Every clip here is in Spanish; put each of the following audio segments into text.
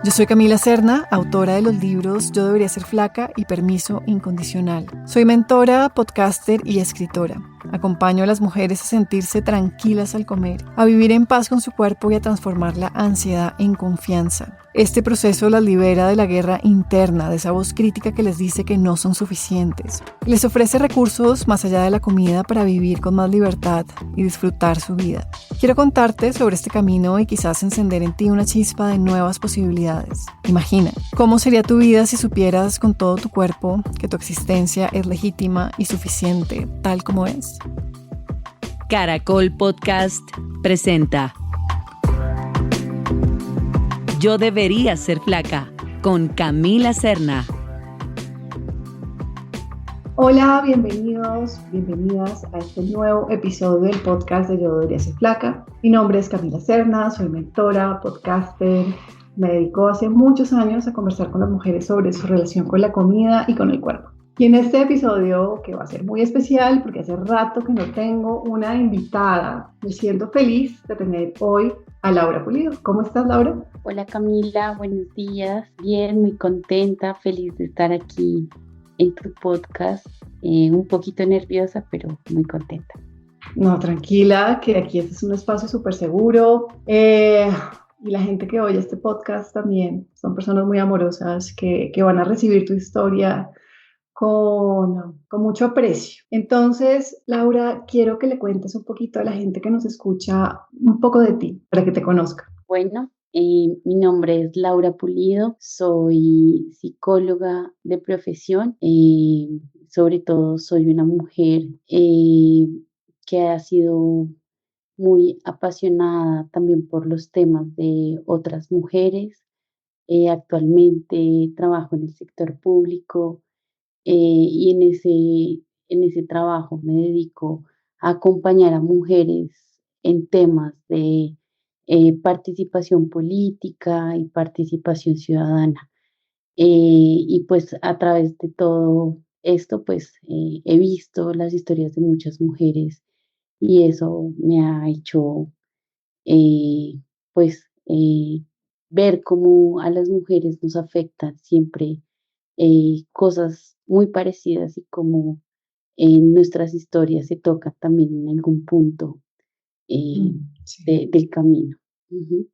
Yo soy Camila Serna, autora de los libros Yo debería ser flaca y Permiso incondicional. Soy mentora, podcaster y escritora. Acompaño a las mujeres a sentirse tranquilas al comer, a vivir en paz con su cuerpo y a transformar la ansiedad en confianza. Este proceso las libera de la guerra interna, de esa voz crítica que les dice que no son suficientes. Les ofrece recursos más allá de la comida para vivir con más libertad y disfrutar su vida. Quiero contarte sobre este camino y quizás encender en ti una chispa de nuevas posibilidades. Imagina, ¿cómo sería tu vida si supieras con todo tu cuerpo que tu existencia es legítima y suficiente, tal como es? Caracol Podcast presenta Yo debería ser flaca, con Camila Serna. Hola, bienvenidos, bienvenidas a este nuevo episodio del podcast de Yo debería ser flaca. Mi nombre es Camila Serna, soy mentora, podcaster. Me dedico hace muchos años a conversar con las mujeres sobre su relación con la comida y con el cuerpo. Y en este episodio, que va a ser muy especial porque hace rato que no tengo una invitada, me siento feliz de tener hoy a Laura Pulido. ¿Cómo estás, Laura? Hola Camila, buenos días. Bien, muy contenta, feliz de estar aquí en tu podcast. Un poquito nerviosa, pero muy contenta. No, tranquila, que aquí este es un espacio súper seguro. Y la gente que oye este podcast también son personas muy amorosas que van a recibir tu historia con mucho aprecio. Entonces, Laura, quiero que le cuentes un poquito a la gente que nos escucha un poco de ti, para que te conozca. Bueno, mi nombre es Laura Pulido, soy psicóloga de profesión, sobre todo soy una mujer que ha sido muy apasionada también por los temas de otras mujeres. Actualmente trabajo en el sector público. Y en ese trabajo me dedico a acompañar a mujeres en temas de participación política y participación ciudadana. Y pues a través de todo esto, pues he visto las historias de muchas mujeres y eso me ha hecho eh, pues ver cómo a las mujeres nos afectan siempre cosas muy parecidas y como en nuestras historias se toca también en algún punto Sí. del camino. Ujú.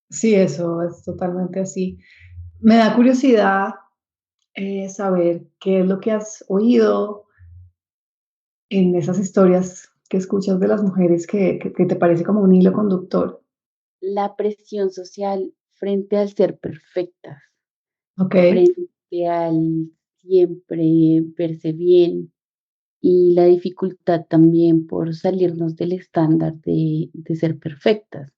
Sí, eso es totalmente así. Me da curiosidad saber qué es lo que has oído en esas historias que escuchas de las mujeres que te parece como un hilo conductor. La presión social frente al ser perfectas, Ok. frente al siempre verse bien y la dificultad también por salirnos del estándar de ser perfectas.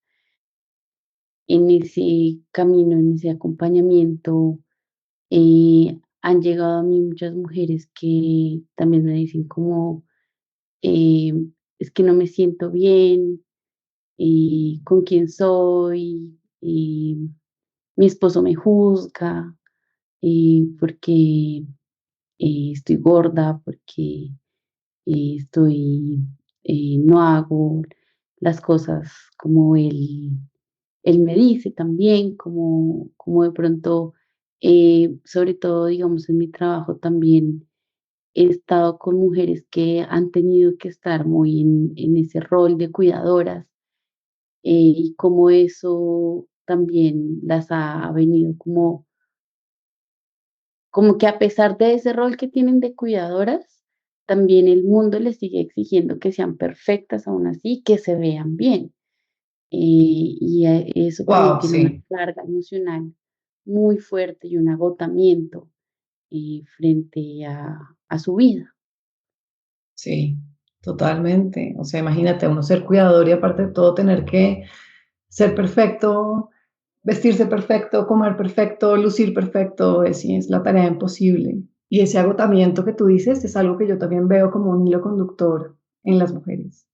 En ese camino, en ese acompañamiento, han llegado a mí muchas mujeres que también me dicen como, eh, es que no me siento bien, con quién soy, mi esposo me juzga, porque estoy gorda, porque no hago las cosas como él me dice también, como de pronto, sobre todo, digamos, en mi trabajo también he estado con mujeres que han tenido que estar muy en ese rol de cuidadoras, y como eso también las ha venido como que a pesar de ese rol que tienen de cuidadoras, también el mundo les sigue exigiendo que sean perfectas aún así, que se vean bien. Eso también Wow, tiene una sí. carga emocional muy fuerte y un agotamiento frente a su vida. Sí, totalmente. O sea, imagínate uno ser cuidador y aparte de todo tener que ser perfecto, vestirse perfecto, comer perfecto, lucir perfecto, sí, es la tarea imposible. Y ese agotamiento que tú dices es algo que yo también veo como un hilo conductor en las mujeres,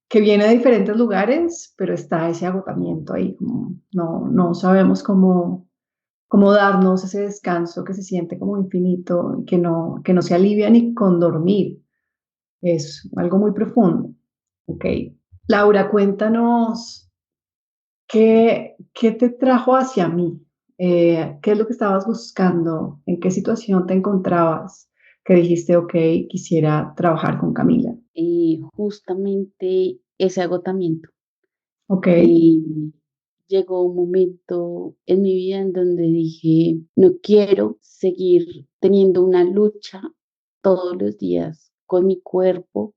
que viene de diferentes lugares, pero está ese agotamiento ahí, como no sabemos cómo darnos ese descanso que se siente como infinito y que no se alivia ni con dormir. Es algo muy profundo. Ok. Laura, cuéntanos qué te trajo hacia mí. ¿Qué es lo que estabas buscando? ¿En qué situación te encontrabas que dijiste, ok, quisiera trabajar con Camila? Justamente ese agotamiento. Ok, Y llegó un momento en mi vida en donde dije, no quiero seguir teniendo una lucha todos los días con mi cuerpo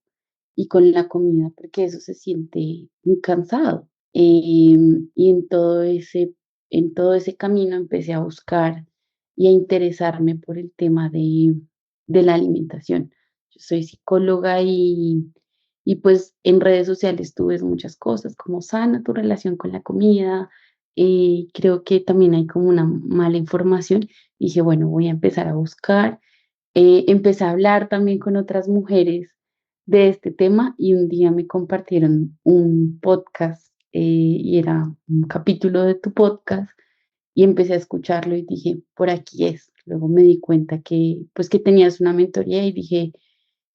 y con la comida, porque eso se siente muy cansado. Y en todo ese camino empecé a buscar y a interesarme por el tema de la alimentación. Yo soy psicóloga y pues en redes sociales tú ves muchas cosas, como sana tu relación con la comida. Creo que también hay como una mala información. Dije, bueno, voy a empezar a buscar. Empecé a hablar también con otras mujeres de este tema y un día me compartieron un podcast y era un capítulo de tu podcast y empecé a escucharlo y dije, por aquí es. Luego me di cuenta que pues que tenías una mentoría y dije,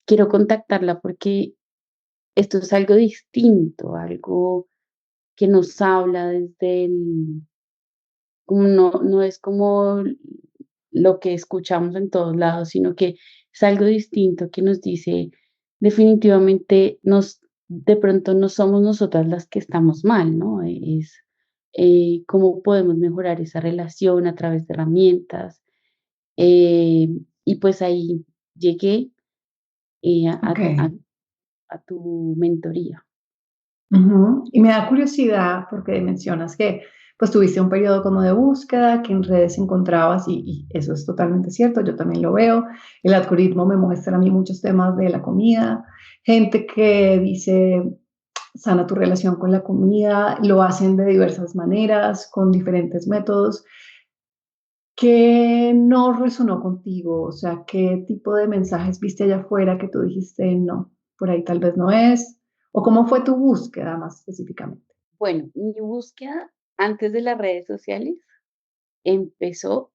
quiero contactarla porque esto es algo distinto, algo que nos habla desde el, como no es como lo que escuchamos en todos lados, sino que es algo distinto que nos dice definitivamente de pronto no somos nosotras las que estamos mal, ¿no? Es cómo podemos mejorar esa relación a través de herramientas. eh, y pues ahí llegué ok. a tu mentoría. Ujú. Y me da curiosidad porque mencionas que pues tuviste un periodo como de búsqueda, que en redes encontrabas y eso es totalmente cierto, yo también lo veo. El algoritmo me muestra a mí muchos temas de la comida, gente que dice sana tu relación con la comida, lo hacen de diversas maneras, con diferentes métodos. ¿Qué no resonó contigo? O sea, ¿qué tipo de mensajes viste allá afuera que tú dijiste no, por ahí tal vez no es? ¿O cómo fue tu búsqueda más específicamente? Bueno, mi búsqueda antes de las redes sociales empezó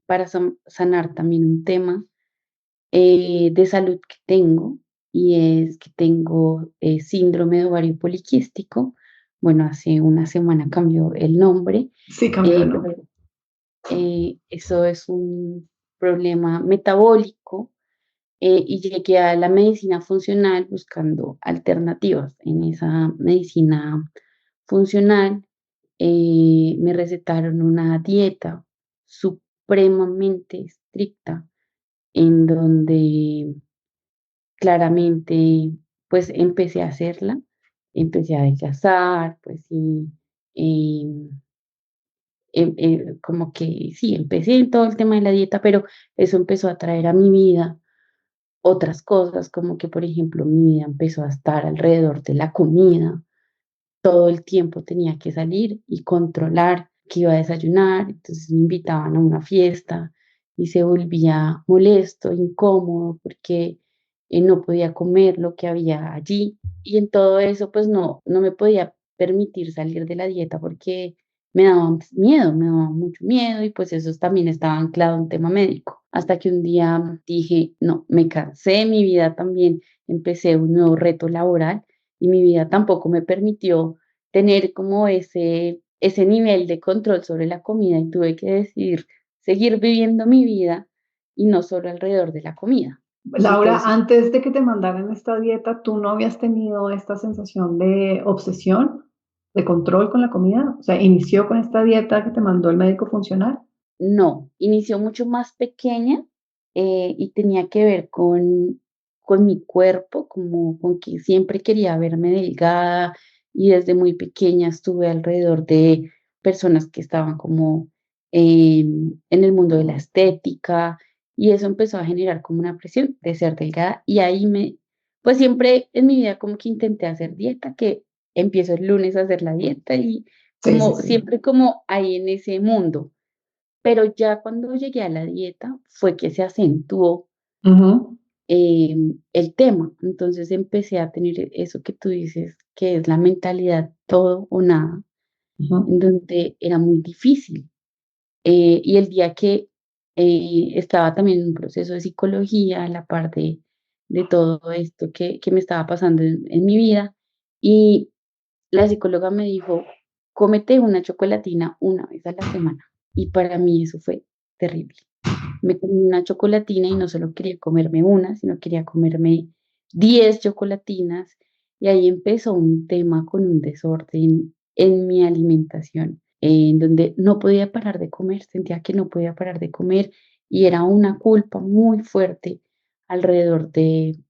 para sanar también un tema de salud que tengo y es que tengo síndrome de ovario poliquístico. Bueno, hace una semana cambió el nombre, Sí, cambió, ¿no? pero eso es un problema metabólico y llegué a la medicina funcional buscando alternativas. En esa medicina funcional me recetaron una dieta supremamente estricta en donde claramente pues empecé a hacerla, empecé a adelgazar, pues sí, em, como que sí, empecé en todo el tema de la dieta, pero eso empezó a traer a mi vida otras cosas, como que, por ejemplo, mi vida empezó a estar alrededor de la comida. Todo el tiempo tenía que salir y controlar que iba a desayunar, entonces me invitaban a una fiesta y se volvía molesto, incómodo, porque no podía comer lo que había allí. Y en todo eso, pues no me podía permitir salir de la dieta porque me daba miedo, me daba mucho miedo y pues eso también estaba anclado en tema médico. Hasta que un día dije, no, me cansé de mi vida también, empecé un nuevo reto laboral y mi vida tampoco me permitió tener como ese nivel de control sobre la comida y tuve que decidir seguir viviendo mi vida y no solo alrededor de la comida. Laura, Entonces, antes de que te mandaran esta dieta, ¿tú no habías tenido esta sensación de obsesión, de control con la comida? O sea, inició con esta dieta que te mandó el médico funcional. no, inició mucho más pequeña y tenía que ver con mi cuerpo, como con que siempre quería verme delgada y desde muy pequeña estuve alrededor de personas que estaban como en el mundo de la estética y eso empezó a generar como una presión de ser delgada y ahí pues siempre en mi vida como que intenté hacer dieta, que empiezo el lunes a hacer la dieta y Sí, sí, como sí. siempre como ahí en ese mundo. Pero ya cuando llegué a la dieta fue que se acentuó Ujú, el tema. Entonces empecé a tener eso que tú dices, que es la mentalidad todo o nada, ujú. en donde era muy difícil. Y el día que estaba también en un proceso de psicología, a la par de todo esto que me estaba pasando en mi vida, y la psicóloga me dijo, cómete una chocolatina una vez a la semana. y para mí eso fue terrible. Me comí una chocolatina y no solo quería comerme una, sino quería comerme 10 chocolatinas y ahí empezó un tema con un desorden en mi alimentación, en donde no podía parar de comer, sentía que no podía parar de comer y era una culpa muy fuerte alrededor de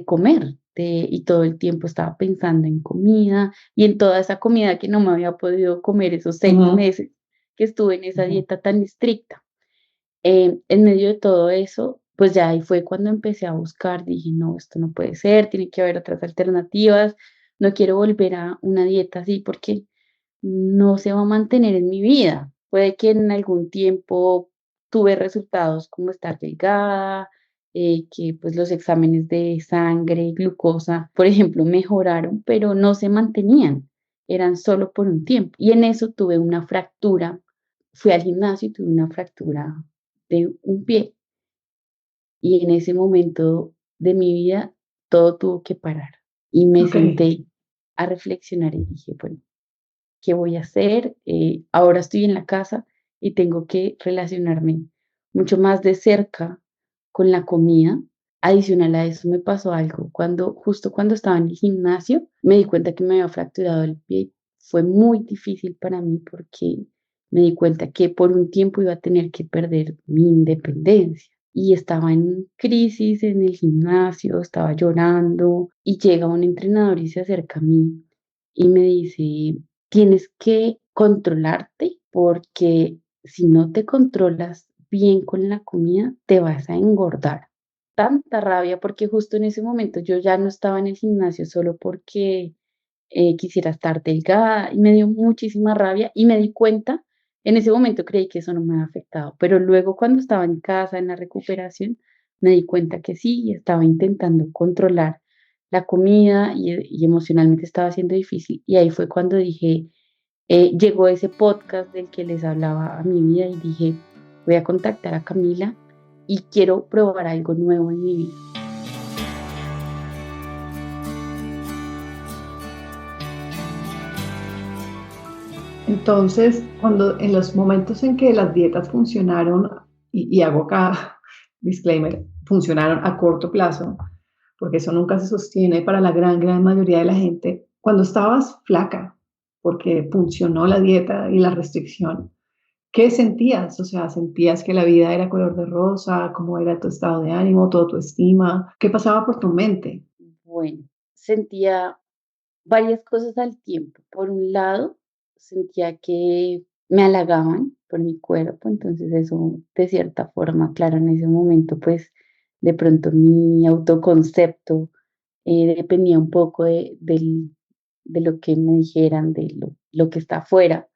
comer, y todo el tiempo estaba pensando en comida y en toda esa comida que no me había podido comer esos 6 meses que estuve en esa Ujú. dieta tan estricta. En medio de todo eso, pues ya ahí fue cuando empecé a buscar, dije, no, esto no puede ser, tiene que haber otras alternativas, no quiero volver a una dieta así porque no se va a mantener en mi vida. Puede que en algún tiempo tuve resultados como estar delgada, que pues los exámenes de sangre, glucosa, por ejemplo, mejoraron, pero no se mantenían, eran solo por un tiempo. Y en eso tuve una fractura, fui al gimnasio y tuve una fractura de un pie. Y en ese momento de mi vida todo tuvo que parar. Y me Ok, senté a reflexionar y dije, bueno, ¿qué voy a hacer? Ahora estoy en la casa y tengo que relacionarme mucho más de cerca con la comida. Adicional a eso me pasó algo. Justo cuando estaba en el gimnasio, me di cuenta que me había fracturado el pie. Fue muy difícil para mí porque me di cuenta que por un tiempo iba a tener que perder mi independencia. Y estaba en crisis en el gimnasio, estaba llorando y llega un entrenador y se acerca a mí y me dice, tienes que controlarte porque si no te controlas bien con la comida, te vas a engordar. Tanta rabia porque justo en ese momento yo ya no estaba en el gimnasio solo porque quisiera estar delgada y me dio muchísima rabia y me di cuenta, en ese momento creí que eso no me había afectado, pero luego cuando estaba en casa, en la recuperación, me di cuenta que sí, estaba intentando controlar la comida y emocionalmente estaba siendo difícil y ahí fue cuando dije, llegó ese podcast del que les hablaba a mi vida y dije, voy a contactar a Camila y quiero probar algo nuevo en mi vida. entonces, cuando en los momentos en que las dietas funcionaron, y hago acá disclaimer, funcionaron a corto plazo, porque eso nunca se sostiene para la gran mayoría de la gente, cuando estabas flaca, porque funcionó la dieta y la restricción, ¿qué sentías? O sea, ¿sentías que la vida era color de rosa? ¿Cómo era tu estado de ánimo, tu autoestima? ¿Qué pasaba por tu mente? Bueno, sentía varias cosas al tiempo. Por un lado, sentía que me halagaban por mi cuerpo, entonces eso de cierta forma, claro, en ese momento, pues de pronto mi autoconcepto dependía un poco de lo que me dijeran, de lo que está afuera,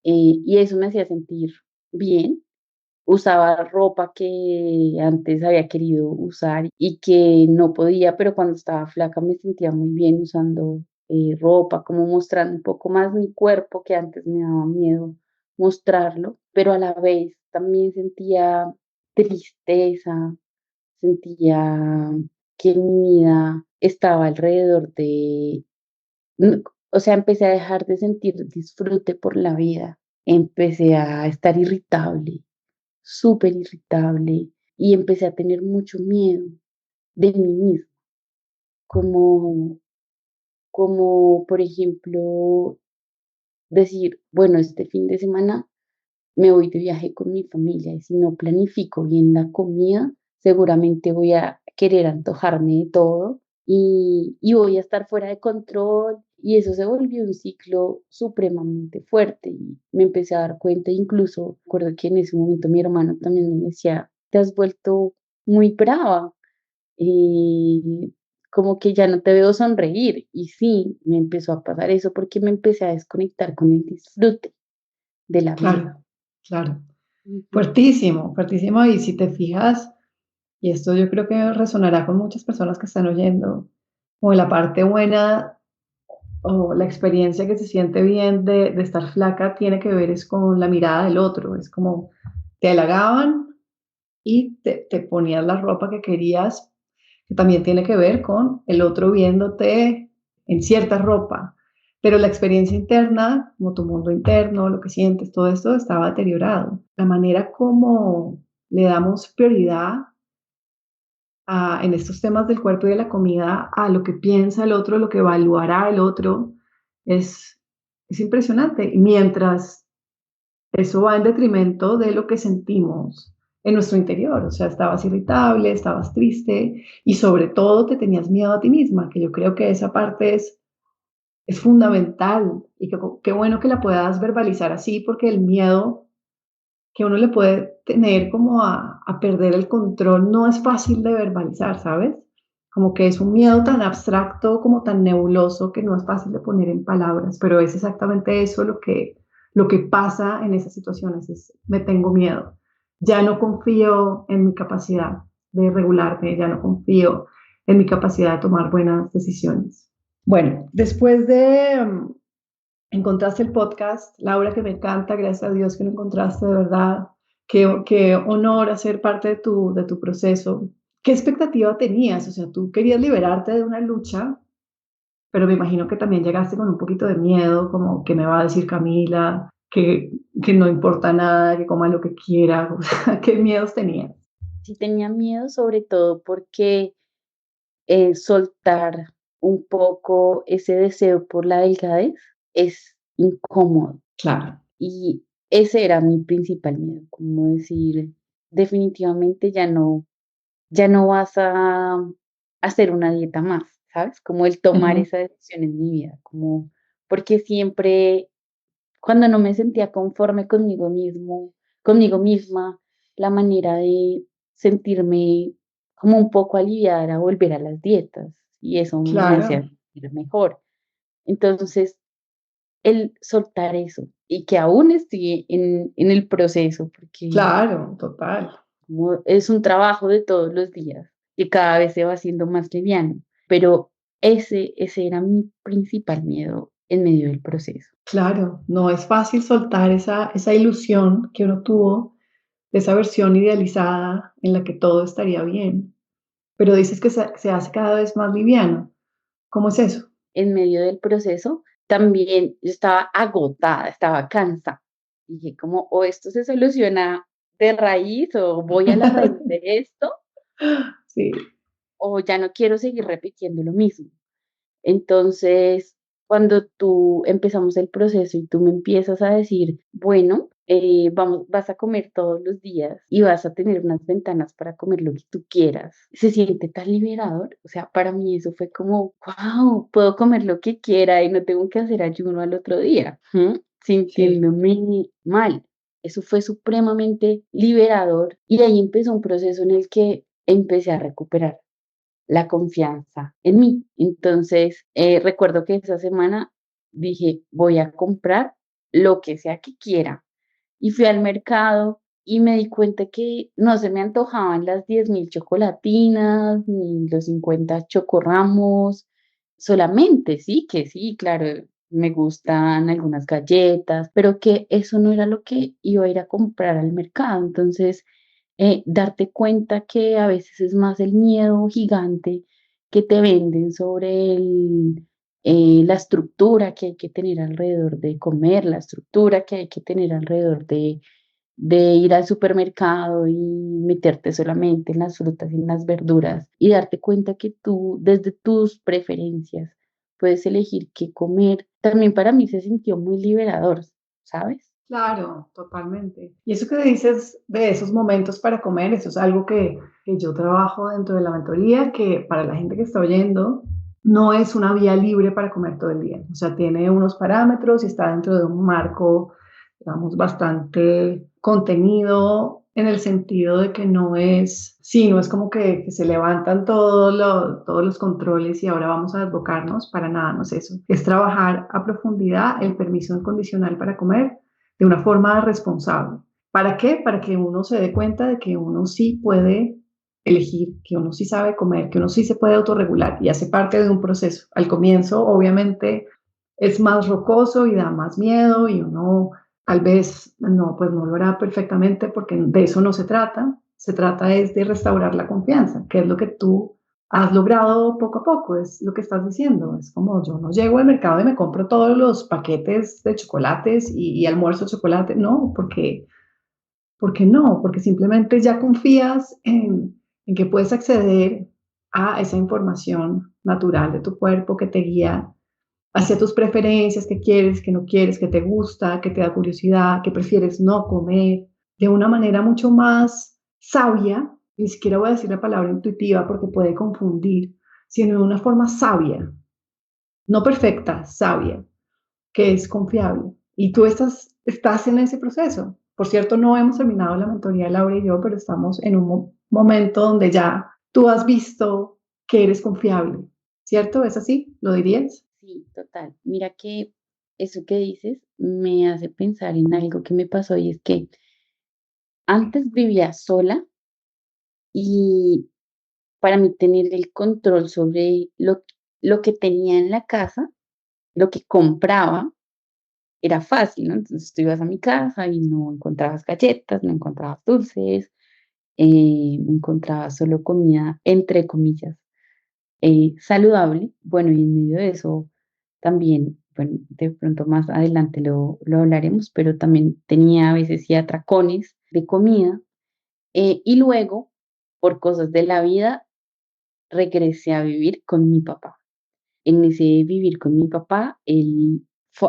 y eso me hacía sentir bien. Usaba ropa que antes había querido usar y que no podía, pero cuando estaba flaca me sentía muy bien usando ropa, como mostrando un poco más mi cuerpo, que antes me daba miedo mostrarlo, pero a la vez también sentía tristeza, sentía que mi vida estaba alrededor o sea, empecé a dejar de sentir disfrute por la vida, empecé a estar irritable, súper irritable y empecé a tener mucho miedo de mí misma, como, como por ejemplo decir, bueno, este fin de semana me voy de viaje con mi familia y si no planifico bien la comida, seguramente voy a querer antojarme de todo y voy a estar fuera de control y eso se volvió un ciclo supremamente fuerte y me empecé a dar cuenta, incluso recuerdo que en ese momento mi hermano también me decía, te has vuelto muy brava y como que ya no te veo sonreír y sí, me empezó a pasar eso porque me empecé a desconectar con el disfrute de la vida. Claro, claro. Ujú. Fuertísimo, fuertísimo. Y si te fijas, y esto yo creo que resonará con muchas personas que están oyendo, como la parte buena o la experiencia que se siente bien de estar flaca tiene que ver es con la mirada del otro. Es como te halagaban y te ponías la ropa que querías, que también tiene que ver con el otro viéndote en cierta ropa. Pero la experiencia interna, como tu mundo interno, lo que sientes, todo esto estaba deteriorado. La manera como le damos prioridad en estos temas del cuerpo y de la comida a lo que piensa el otro, lo que evaluará el otro, es, es impresionante. Y mientras eso va en detrimento de lo que sentimos en nuestro interior, o sea, estabas irritable, estabas triste y sobre todo te tenías miedo a ti misma, que yo creo que esa parte es fundamental y qué bueno que la puedas verbalizar así, porque el miedo que uno le puede tener como a perder el control no es fácil de verbalizar, ¿sabes? Como que es un miedo tan abstracto, como tan nebuloso, que no es fácil de poner en palabras, pero es exactamente eso lo que pasa en esas situaciones, es me tengo miedo, ya no confío en mi capacidad de regularme, ya no confío en mi capacidad de tomar buenas decisiones. Bueno, después de encontraste el podcast, Laura, que me encanta, gracias a Dios que lo encontraste, de verdad. Qué honor hacer parte de tu proceso. ¿Qué expectativa tenías? O sea, tú querías liberarte de una lucha, pero me imagino que también llegaste con un poquito de miedo, como que me va a decir Camila, que no importa nada, que coma lo que quiera. O sea, ¿qué miedos tenías? Sí tenía miedo, sobre todo porque soltar un poco ese deseo por la delgadez es incómodo. Claro, Y ese era mi principal miedo, como decir, definitivamente ya no vas a hacer una dieta más, ¿sabes? Como el tomar ujú, esa decisión en mi vida, como porque siempre cuando no me sentía conforme conmigo mismo, conmigo misma, la manera de sentirme como un poco aliviada era volver a las dietas y eso me hacía claro, sentir mejor. Entonces, el soltar eso y que aún estoy en el proceso, porque claro, total. como es un trabajo de todos los días y cada vez se va haciendo más liviano, pero ese era mi principal miedo en medio del proceso. Claro, no es fácil soltar esa ilusión que uno tuvo de esa versión idealizada en la que todo estaría bien, pero dices que se hace cada vez más liviano. ¿Cómo es eso? En medio del proceso también yo estaba agotada, estaba cansada. Dije como, o esto se soluciona de raíz o voy a la raíz de esto Sí, o ya no quiero seguir repitiendo lo mismo. Entonces, cuando tú empezamos el proceso y tú me empiezas a decir, bueno, vas a comer todos los días y vas a tener unas ventanas para comer lo que tú quieras, se siente tan liberador. O sea, para mí eso fue como, wow, puedo comer lo que quiera y no tengo que hacer ayuno al otro día, ¿m? sí, Sintiéndome mal. Eso fue supremamente liberador y ahí empezó un proceso en el que empecé a recuperar la confianza en mí. Entonces, recuerdo que esa semana dije, voy a comprar lo que sea que quiera. Y fui al mercado y me di cuenta que no se me antojaban las 10.000 chocolatinas, ni los 50 chocorramos, solamente, sí, que sí, claro, me gustan algunas galletas, pero que eso no era lo que iba a ir a comprar al mercado. Entonces, darte cuenta que a veces es más el miedo gigante que te venden sobre la estructura que hay que tener alrededor de comer, la estructura que hay que tener alrededor de ir al supermercado y meterte solamente en las frutas y en las verduras y darte cuenta que tú, desde tus preferencias, puedes elegir qué comer. También para mí se sintió muy liberador, ¿sabes? claro, totalmente. Y eso que dices de esos momentos para comer, eso es algo que yo trabajo dentro de la mentoría, que para la gente que está oyendo, no es una vía libre para comer todo el día. O sea, tiene unos parámetros y está dentro de un marco, digamos, bastante contenido en el sentido de que no es, sí, no es como que se levantan todos los controles y ahora vamos a desbocarnos, para nada, no es eso. Es trabajar a profundidad el permiso incondicional para comer de una forma responsable. ¿Para qué? Para que uno se dé cuenta de que uno sí puede elegir, que uno sí sabe comer, que uno sí se puede autorregular y hace parte de un proceso. Al comienzo, obviamente, es más rocoso y da más miedo y uno tal vez no, pues no lo hará perfectamente porque de eso no se trata. Se trata es de restaurar la confianza, que es lo que tú has logrado poco a poco, es lo que estás diciendo. Es como yo no llego al mercado y me compro todos los paquetes de chocolates y almuerzo chocolate. No, porque no, porque simplemente ya confías en que puedes acceder a esa información natural de tu cuerpo que te guía hacia tus preferencias, qué quieres, qué no quieres, qué te gusta, qué te da curiosidad, qué prefieres no comer, de una manera mucho más sabia. Ni siquiera voy a decir la palabra intuitiva porque puede confundir, sino de una forma sabia, no perfecta, sabia, que es confiable. Y tú estás en ese proceso. Por cierto, no hemos terminado la mentoría, Laura y yo, pero estamos en un momento donde ya tú has visto que eres confiable, ¿cierto? ¿Es así? ¿Lo dirías? Sí, total. Mira que eso que dices me hace pensar en algo que me pasó y es que antes vivía sola y para mí tener el control sobre lo que tenía en la casa, lo que compraba, era fácil, ¿no? Entonces tú ibas a mi casa y no encontrabas galletas, no encontrabas dulces, no encontrabas solo comida, entre comillas, saludable. Bueno, y en medio de eso también, bueno, de pronto más adelante lo hablaremos, pero también tenía a veces sí atracones de comida. Y luego, por cosas de la vida, regresé a vivir con mi papá. En ese vivir con mi papá, él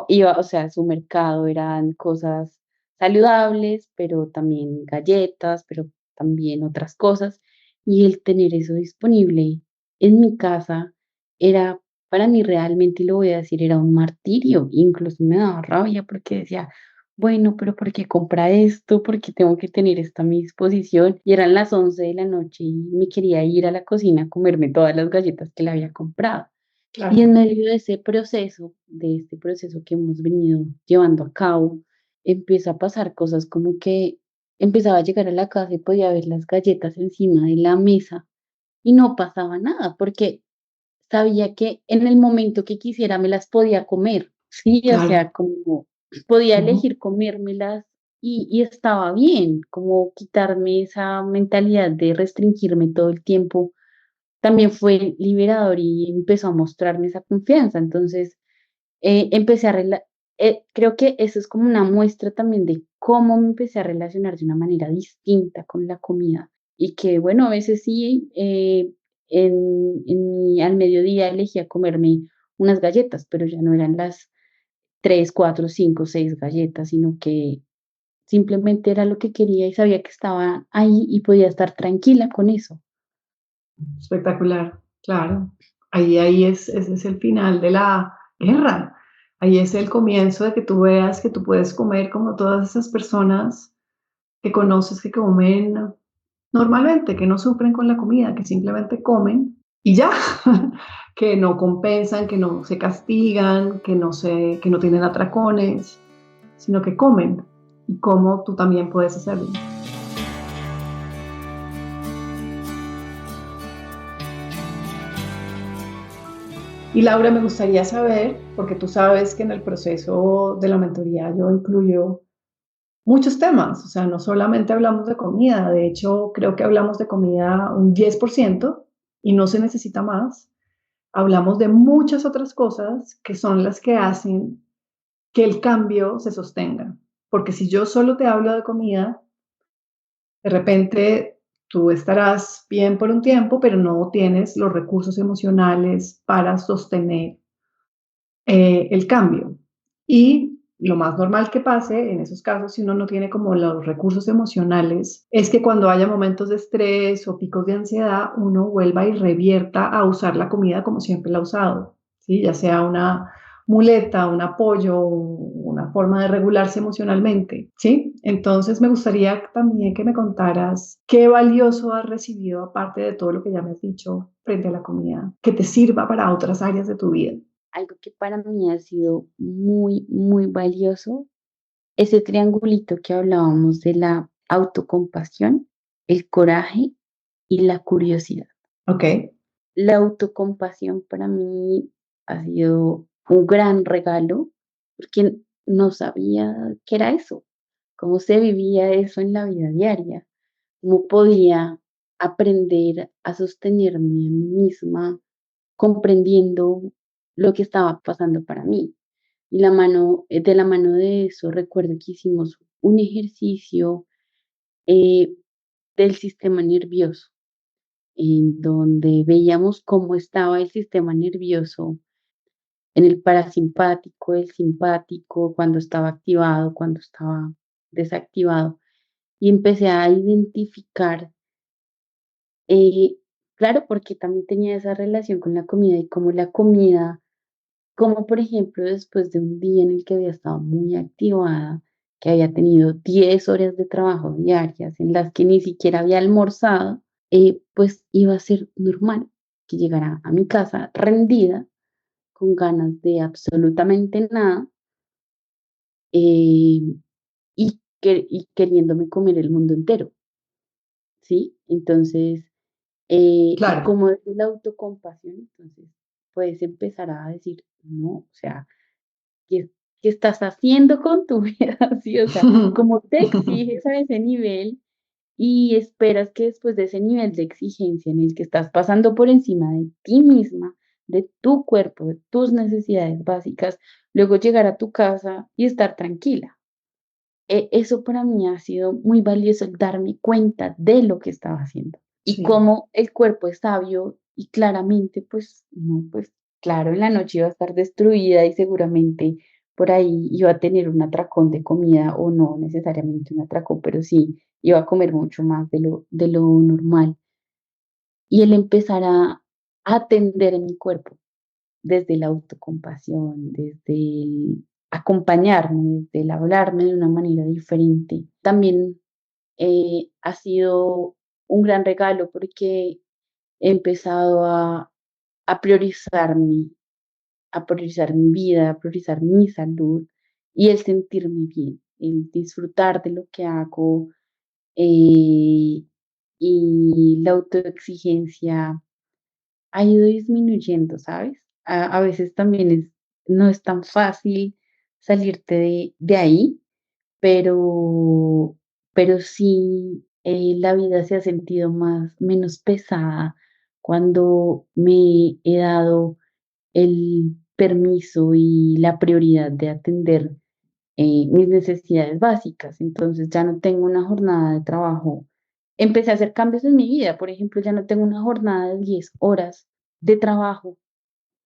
iba, o sea, su mercado eran cosas saludables, pero también galletas, pero también otras cosas. Y el tener eso disponible en mi casa era para mí realmente, y lo voy a decir, era un martirio. Incluso me daba rabia porque decía, bueno, pero ¿por qué compra esto? ¿Por qué tengo que tener esto a mi disposición? Y eran las 11 de la noche y me quería ir a la cocina a comerme todas las galletas que le había comprado. Y Claro. en medio de ese proceso, de este proceso que hemos venido llevando a cabo, empieza a pasar cosas como que empezaba a llegar a la casa y podía ver las galletas encima de la mesa y no pasaba nada, porque sabía que en el momento que quisiera me las podía comer, sí, o Claro. sea, como podía Ujú. elegir comérmelas y estaba bien, como quitarme esa mentalidad de restringirme todo el tiempo también fue liberador y empezó a mostrarme esa confianza. Entonces, empecé a creo que eso es como una muestra también de cómo me empecé a relacionar de una manera distinta con la comida. Y que, bueno, a veces sí, al mediodía elegía comerme unas galletas, pero ya no eran las 3 4 5 6 galletas, sino que simplemente era lo que quería y sabía que estaba ahí y podía estar tranquila con eso. Espectacular, claro. Ahí ese es el final de la guerra. Ahí es el comienzo de que tú veas que tú puedes comer como todas esas personas que conoces que comen normalmente, que no sufren con la comida, que simplemente comen y ya, que no compensan, que no se castigan, que no tienen atracones, sino que comen y cómo tú también puedes hacerlo. Y Laura, me gustaría saber, porque tú sabes que en el proceso de la mentoría yo incluyo muchos temas, o sea, no solamente hablamos de comida, de hecho creo que hablamos de comida un 10% y no se necesita más. Hablamos de muchas otras cosas que son las que hacen que el cambio se sostenga, porque si yo solo te hablo de comida, de repente tú estarás bien por un tiempo, pero no tienes los recursos emocionales para sostener el cambio. Y lo más normal que pase en esos casos, si uno no tiene como los recursos emocionales, es que cuando haya momentos de estrés o picos de ansiedad, uno vuelva y revierta a usar la comida como siempre la ha usado, ¿sí? Ya sea una muleta, un apoyo, una forma de regularse emocionalmente, ¿sí? Entonces me gustaría también que me contaras qué valioso has recibido, aparte de todo lo que ya me has dicho frente a la comida, que te sirva para otras áreas de tu vida. Algo que para mí ha sido muy, muy valioso, ese triangulito que hablábamos de la autocompasión, el coraje y la curiosidad. ¿Ok? La autocompasión para mí ha sido un gran regalo porque no sabía qué era eso, cómo se vivía eso en la vida diaria, cómo podía aprender a sostenerme a mí misma, comprendiendo lo que estaba pasando para mí. Y de la mano de eso, recuerdo que hicimos un ejercicio eh, del sistema nervioso, en donde veíamos cómo estaba el sistema nervioso en el parasimpático, el simpático, cuando estaba activado, cuando estaba desactivado. Y empecé a identificar, eh, claro, porque también tenía esa relación con la comida y cómo la comida, como por ejemplo después de un día en el que había estado muy activada, que había tenido 10 horas de trabajo diarias en las que ni siquiera había almorzado, pues iba a ser normal que llegara a mi casa rendida, con ganas de absolutamente nada, eh, y queriéndome comer el mundo entero, ¿sí? Entonces, y Claro. como es la autocompasión, entonces puedes empezar a decir, no, o sea, ¿qué, qué estás haciendo con tu vida? Sí, o sea, ¿cómo te exiges a ese nivel y esperas que después de ese nivel de exigencia en el que estás pasando por encima de ti misma, de tu cuerpo, de tus necesidades básicas, luego llegar a tu casa y estar tranquila? Eso para mí ha sido muy valioso, el darme cuenta de lo que estaba haciendo y Sí. cómo el cuerpo es sabio y claramente, pues, no, pues, claro, en la noche iba a estar destruida y seguramente por ahí iba a tener un atracón de comida o no necesariamente un atracón, pero sí iba a comer mucho más de lo normal. Y el empezar a atender a mi cuerpo desde la autocompasión, desde el acompañarme, desde el hablarme de una manera diferente. También ha sido un gran regalo porque he empezado a a priorizar mi vida, a priorizar mi salud y el sentirme bien, el disfrutar de lo que hago, eh, y la autoexigencia ha ido disminuyendo, ¿sabes? A veces también no es tan fácil salirte de ahí, pero, pero sí, la vida se ha sentido menos pesada cuando me he dado el permiso y la prioridad de atender mis necesidades básicas. Entonces ya no tengo una jornada de trabajo. Empecé a hacer cambios en mi vida. Por ejemplo, ya no tengo una jornada de 10 horas de trabajo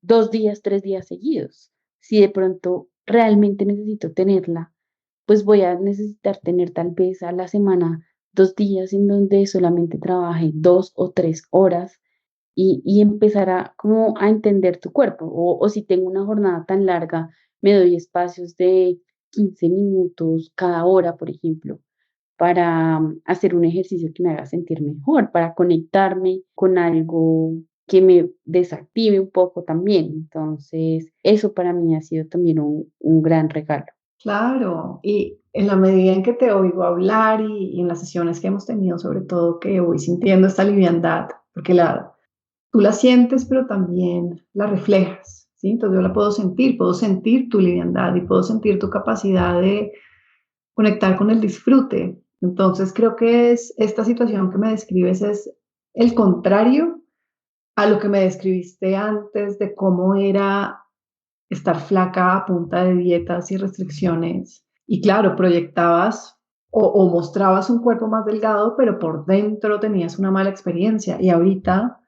2 días, 3 días seguidos. Si de pronto realmente necesito tenerla, pues voy a necesitar tener tal vez a la semana 2 días en donde solamente trabaje 2 o 3 horas y empezar a como a entender tu cuerpo. O si tengo una jornada tan larga, me doy espacios de 15 minutos cada hora, por ejemplo, para hacer un ejercicio que me haga sentir mejor, para conectarme con algo que me desactive un poco también. Entonces, eso para mí ha sido también un gran regalo. Claro, y en la medida en que te oigo hablar y en las sesiones que hemos tenido, sobre todo que voy sintiendo esta liviandad, porque tú la sientes, pero también la reflejas, ¿sí? Entonces yo la puedo sentir tu liviandad y puedo sentir tu capacidad de conectar con el disfrute. Entonces creo que es esta situación que me describes es el contrario a lo que me describiste antes de cómo era estar flaca a punta de dietas y restricciones. Y claro, proyectabas o mostrabas un cuerpo más delgado, pero por dentro tenías una mala experiencia. Y ahorita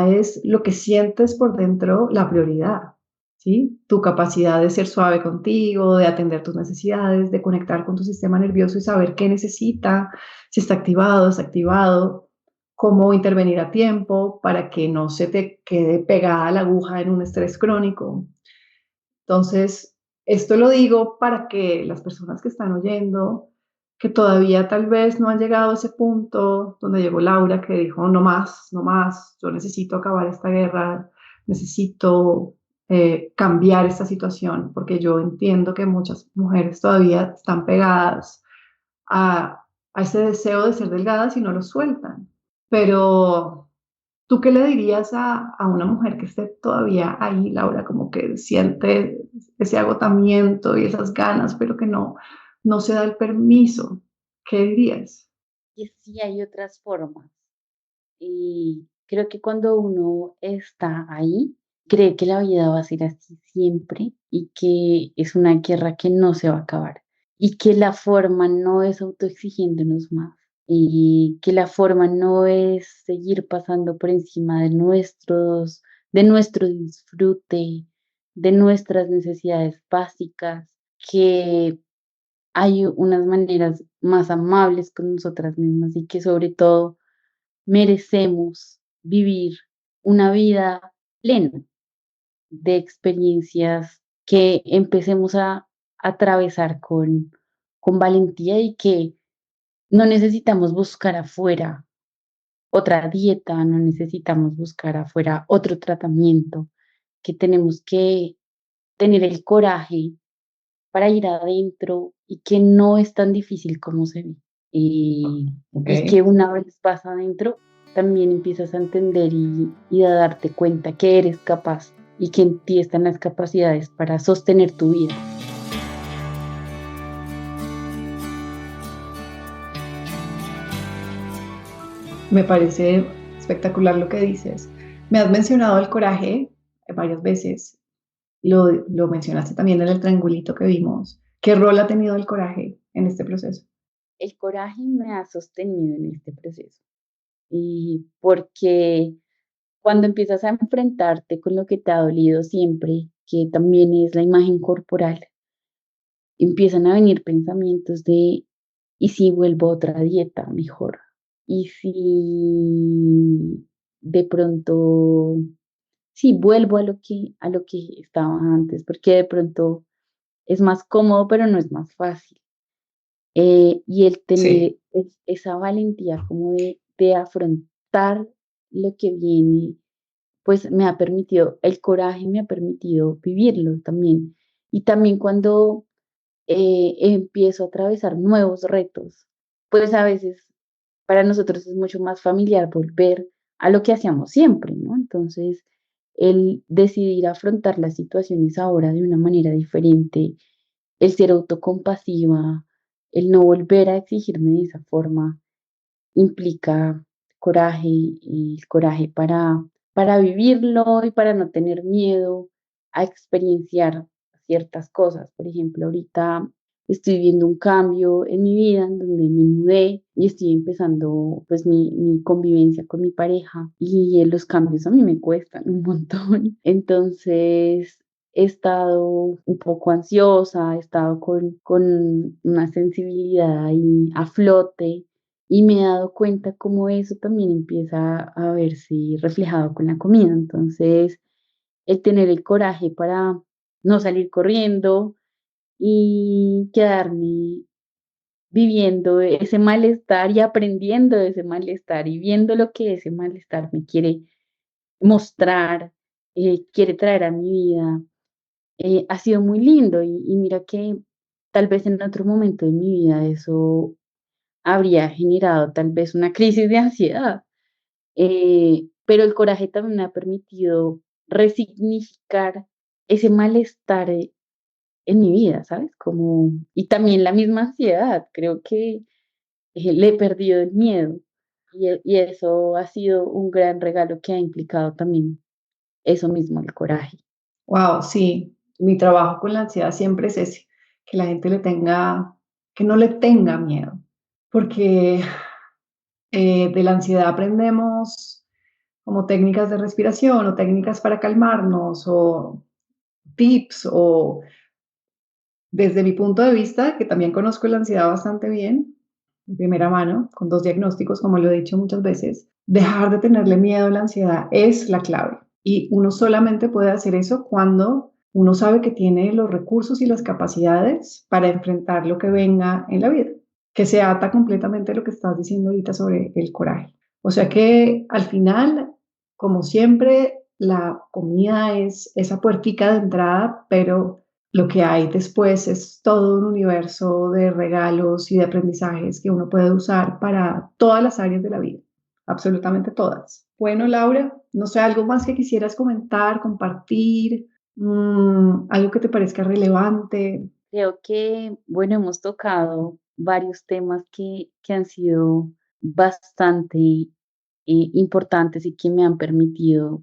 es lo que sientes por dentro la prioridad, ¿sí? Tu capacidad de ser suave contigo, de atender tus necesidades, de conectar con tu sistema nervioso y saber qué necesita, si está activado, desactivado, cómo intervenir a tiempo para que no se te quede pegada la aguja en un estrés crónico. Entonces, esto lo digo para que las personas que están oyendo, que todavía tal vez no han llegado a ese punto donde llegó Laura, que dijo, no más, no más, yo necesito acabar esta guerra, necesito cambiar esta situación, porque yo entiendo que muchas mujeres todavía están pegadas a ese deseo de ser delgadas y no lo sueltan. Pero ¿tú qué le dirías a una mujer que esté todavía ahí, Laura, como que siente ese agotamiento y esas ganas, pero que no se da el permiso? ¿Qué dirías? Y sí hay otras formas. Y creo que cuando uno está ahí, cree que la vida va a ser así siempre y que es una guerra que no se va a acabar y que la forma no es autoexigiéndonos más y que la forma no es seguir pasando por encima de nuestro disfrute, de nuestras necesidades básicas, que hay unas maneras más amables con nosotras mismas y que sobre todo merecemos vivir una vida plena de experiencias que empecemos a atravesar con valentía y que no necesitamos buscar afuera otra dieta, no necesitamos buscar afuera otro tratamiento, que tenemos que tener el coraje para ir adentro y que no es tan difícil como se ve. Ok. Y que una vez vas adentro, también empiezas a entender y a darte cuenta que eres capaz y que en ti están las capacidades para sostener tu vida. Me parece espectacular lo que dices. Me has mencionado el coraje varias veces. Lo mencionaste también en el triangulito que vimos. ¿Qué rol ha tenido el coraje en este proceso? El coraje me ha sostenido en este proceso y porque cuando empiezas a enfrentarte con lo que te ha dolido siempre, que también es la imagen corporal, empiezan a venir pensamientos de, ¿y si vuelvo a otra dieta mejor? ¿Y si de pronto, sí, vuelvo a lo que estaba antes? Porque de pronto es más cómodo, pero no es más fácil. Y el Sí. tener esa valentía como de afrontar lo que viene, pues me ha permitido, el coraje me ha permitido vivirlo también. Y también cuando empiezo a atravesar nuevos retos, pues a veces para nosotros es mucho más familiar volver a lo que hacíamos siempre, ¿no? Entonces, el decidir afrontar las situaciones ahora de una manera diferente, el ser autocompasiva, el no volver a exigirme de esa forma, implica coraje y el coraje para vivirlo y para no tener miedo a experienciar ciertas cosas. Por ejemplo, ahorita estoy viendo un cambio en mi vida en donde me mudé y estoy empezando pues mi convivencia con mi pareja y los cambios a mí me cuestan un montón. Entonces he estado un poco ansiosa, he estado con una sensibilidad ahí a flote y me he dado cuenta cómo eso también empieza a verse reflejado con la comida. Entonces, el tener el coraje para no salir corriendo y quedarme viviendo ese malestar y aprendiendo de ese malestar y viendo lo que ese malestar me quiere mostrar, quiere traer a mi vida, ha sido muy lindo. Y mira que tal vez en otro momento de mi vida eso habría generado tal vez una crisis de ansiedad, pero el coraje también me ha permitido resignificar ese malestar en mi vida, ¿sabes? Como, y también la misma ansiedad, creo que le he perdido el miedo y eso ha sido un gran regalo que ha implicado también eso mismo, el coraje. Wow, sí. Mi trabajo con la ansiedad siempre es ese, que la gente que no le tenga miedo, porque de la ansiedad aprendemos como técnicas de respiración o técnicas para calmarnos o tips o desde mi punto de vista, que también conozco la ansiedad bastante bien, de primera mano, con 2 diagnósticos, como lo he dicho muchas veces, dejar de tenerle miedo a la ansiedad es la clave. Y uno solamente puede hacer eso cuando uno sabe que tiene los recursos y las capacidades para enfrentar lo que venga en la vida, que se ata completamente a lo que estás diciendo ahorita sobre el coraje. O sea que al final, como siempre, la comida es esa puertica de entrada, pero lo que hay después es todo un universo de regalos y de aprendizajes que uno puede usar para todas las áreas de la vida, absolutamente todas. Bueno, Laura, no sé, algo más que quisieras comentar, compartir, algo que te parezca relevante. Creo que, bueno, hemos tocado varios temas que han sido bastante importantes y que me han permitido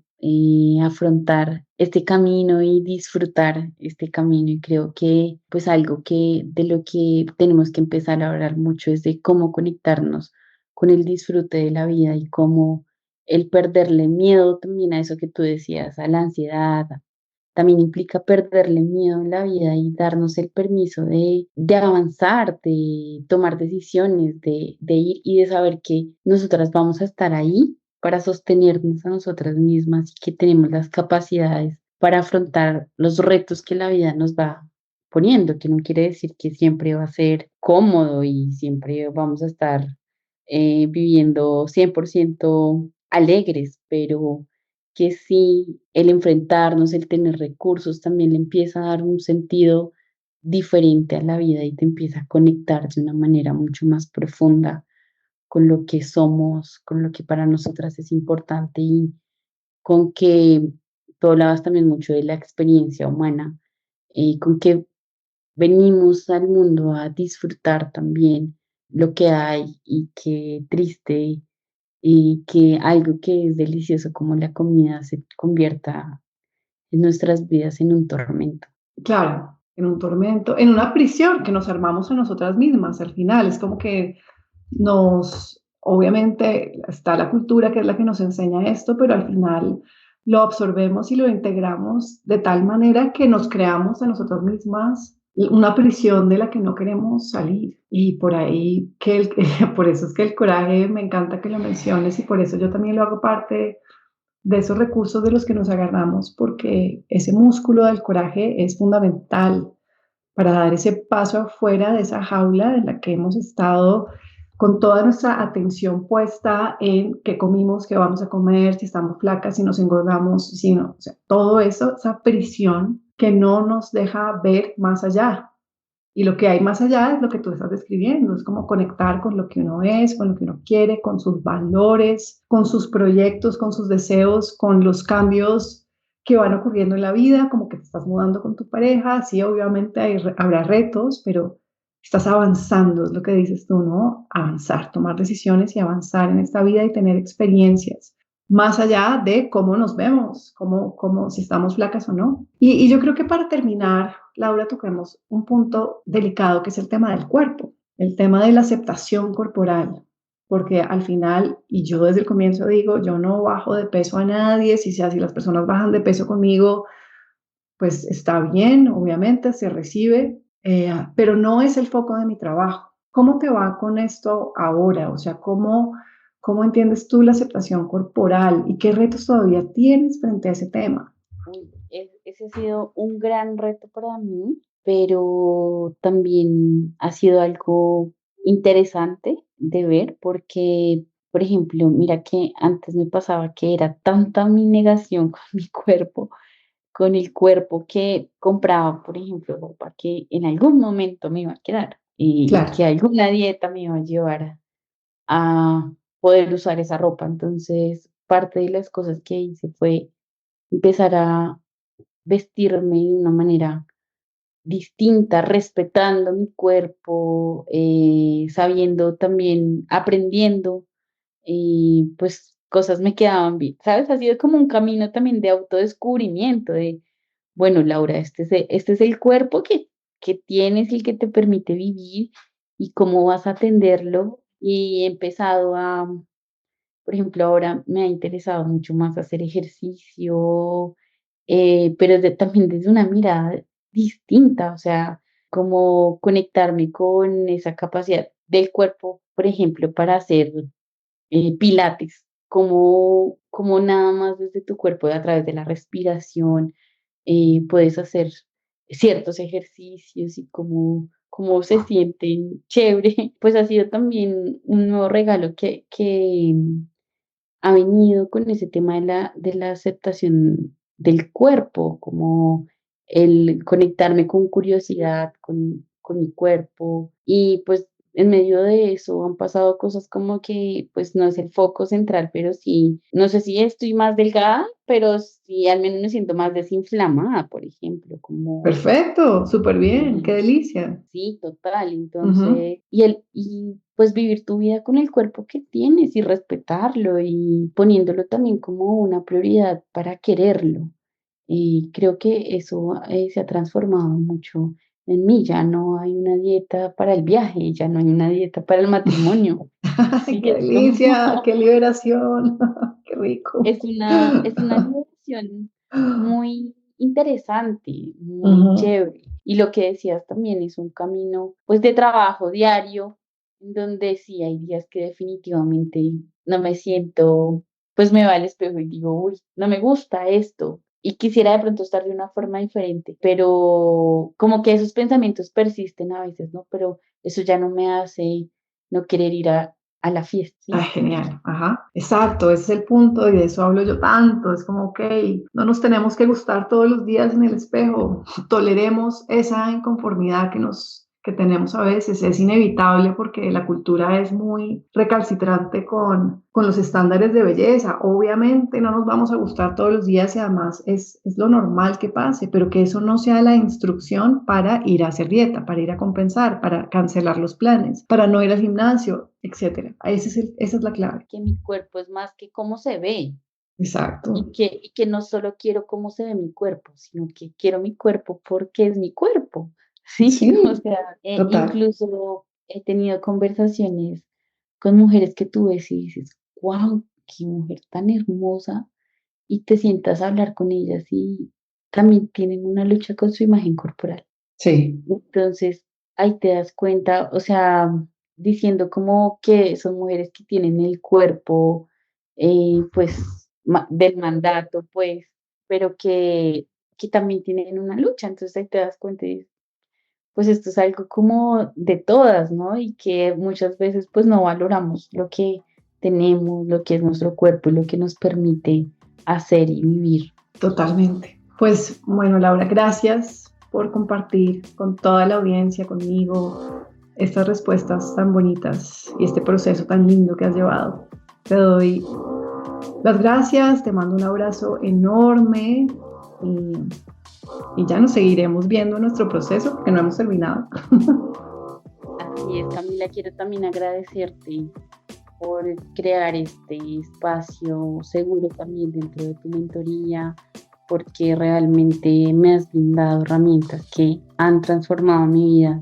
afrontar este camino y disfrutar este camino. Y creo que pues algo que de lo que tenemos que empezar a hablar mucho es de cómo conectarnos con el disfrute de la vida y cómo el perderle miedo también a eso que tú decías, a la ansiedad, también implica perderle miedo en la vida y darnos el permiso de avanzar, de tomar decisiones, de ir y de saber que nosotras vamos a estar ahí para sostenernos a nosotras mismas y que tenemos las capacidades para afrontar los retos que la vida nos va poniendo, que no quiere decir que siempre va a ser cómodo y siempre vamos a estar viviendo 100% alegres, pero que sí, el enfrentarnos, el tener recursos, también le empieza a dar un sentido diferente a la vida y te empieza a conectar de una manera mucho más profunda con lo que somos, con lo que para nosotras es importante y con que tú hablabas también mucho de la experiencia humana, con que venimos al mundo a disfrutar también lo que hay y qué triste y que algo que es delicioso como la comida se convierta en nuestras vidas en un tormento. Claro, en un tormento, en una prisión que nos armamos a nosotras mismas. Al final es como que obviamente está la cultura que es la que nos enseña esto, pero al final lo absorbemos y lo integramos de tal manera que nos creamos a nosotras mismas una prisión de la que no queremos salir. Y por ahí, por eso es que el coraje me encanta que lo menciones y por eso yo también lo hago parte de esos recursos de los que nos agarramos, porque ese músculo del coraje es fundamental para dar ese paso afuera de esa jaula en la que hemos estado con toda nuestra atención puesta en qué comimos, qué vamos a comer, si estamos flacas, si nos engordamos, si no, o sea, todo eso, esa prisión que no nos deja ver más allá. Y lo que hay más allá es lo que tú estás describiendo, es como conectar con lo que uno es, con lo que uno quiere, con sus valores, con sus proyectos, con sus deseos, con los cambios que van ocurriendo en la vida, como que te estás mudando con tu pareja, sí, obviamente habrá retos, pero estás avanzando, es lo que dices tú, ¿no? Avanzar, tomar decisiones y avanzar en esta vida y tener experiencias más allá de cómo nos vemos, si estamos flacas o no. Y yo creo que para terminar, Laura, toquemos un punto delicado que es el tema del cuerpo, el tema de la aceptación corporal, porque al final, y yo desde el comienzo digo, yo no bajo de peso a nadie, si las personas bajan de peso conmigo, pues está bien, obviamente se recibe, pero no es el foco de mi trabajo. ¿Cómo te va con esto ahora? O sea, ¿cómo entiendes tú la aceptación corporal y qué retos todavía tienes frente a ese tema? Ese ha sido un gran reto para mí, pero también ha sido algo interesante de ver porque, por ejemplo, mira que antes me pasaba que era tanta mi negación con mi cuerpo, con el cuerpo que compraba, por ejemplo, ropa que en algún momento me iba a quedar y Claro. que alguna dieta me iba a llevar a poder usar esa ropa. Entonces, parte de las cosas que hice fue empezar a vestirme de una manera distinta, respetando mi cuerpo, sabiendo también, aprendiendo, y pues cosas me quedaban bien, ¿sabes? Ha sido como un camino también de autodescubrimiento, de, bueno, Laura, este es el cuerpo que tienes y que te permite vivir y cómo vas a atenderlo. Y he empezado a, por ejemplo, ahora me ha interesado mucho más hacer ejercicio, pero también desde una mirada distinta, o sea, como conectarme con esa capacidad del cuerpo, por ejemplo, para hacer pilates, como nada más desde tu cuerpo, a través de la respiración, puedes hacer ciertos ejercicios y cómo se sienten chévere. Pues ha sido también un nuevo regalo que ha venido con ese tema de la aceptación del cuerpo, como el conectarme con curiosidad con mi cuerpo y pues en medio de eso han pasado cosas como que pues no es el foco central, pero sí, no sé si estoy más delgada, pero sí al menos me siento más desinflamada, por ejemplo, como Perfecto, súper bien, qué eh, delicia. sí, total. Ujú. Entonces, y pues vivir tu vida con el cuerpo que tienes y respetarlo y poniéndolo también como una prioridad para quererlo. Y creo que eso se ha transformado mucho en mí. Ya no hay una dieta para el viaje, ya no hay una dieta para el matrimonio. Ay, Sí, qué es como, delicia, qué liberación, qué rico. es una liberación muy interesante, muy Ujú. chévere. Y lo que decías también es un camino, pues, de trabajo diario, en donde sí hay días que definitivamente no me siento, pues me va al espejo y digo, uy, no me gusta esto. Y quisiera de pronto estar de una forma diferente, pero como que esos pensamientos persisten a veces, ¿no? Pero eso ya no me hace no querer ir a la fiesta, Ah, ¿sí? genial, ajá, exacto, ese es el punto y de eso hablo yo tanto, es como, ok, no nos tenemos que gustar todos los días en el espejo, toleremos esa inconformidad que tenemos a veces, es inevitable porque la cultura es muy recalcitrante con los estándares de belleza, obviamente no nos vamos a gustar todos los días y además es lo normal que pase, pero que eso no sea la instrucción para ir a hacer dieta, para ir a compensar, para cancelar los planes, para no ir al gimnasio, etcétera. Esa es la clave. Que mi cuerpo es más que cómo se ve Exacto. y que no solo quiero cómo se ve mi cuerpo, sino que quiero mi cuerpo porque es mi cuerpo, ¿sí? O Sí, sea, total. incluso he tenido conversaciones con mujeres que tú ves y dices, wow, qué mujer tan hermosa, y te sientas a hablar con ellas y también tienen una lucha con su imagen corporal. Sí, Entonces, ahí te das cuenta, o sea, diciendo como que son mujeres que tienen el cuerpo, pues, del mandato, pues, pero que también tienen una lucha. Entonces, ahí te das cuenta y dices, pues esto es algo como de todas, ¿no? Y que muchas veces, pues, no valoramos lo que tenemos, lo que es nuestro cuerpo y lo que nos permite hacer y vivir. totalmente. Pues bueno, Laura, gracias por compartir con toda la audiencia, conmigo, estas respuestas tan bonitas y este proceso tan lindo que has llevado. Te doy las gracias, te mando un abrazo enorme y, y ya nos seguiremos viendo en nuestro proceso porque no hemos terminado. Así es, Camila, quiero también agradecerte por crear este espacio seguro también dentro de tu mentoría, porque realmente me has brindado herramientas que han transformado mi vida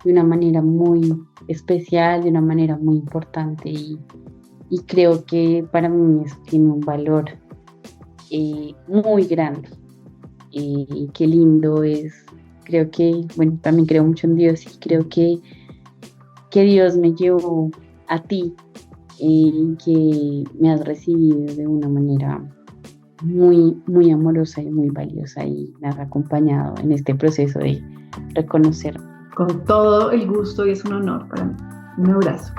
de una manera muy especial, de una manera muy importante y creo que para mí eso tiene un valor muy grande. Y qué lindo es, creo que, bueno, también creo mucho en Dios y creo que Dios me llevó a ti que me has recibido de una manera muy, muy amorosa y muy valiosa y me has acompañado en este proceso de reconocer. Con todo el gusto y es un honor para mí. Un abrazo.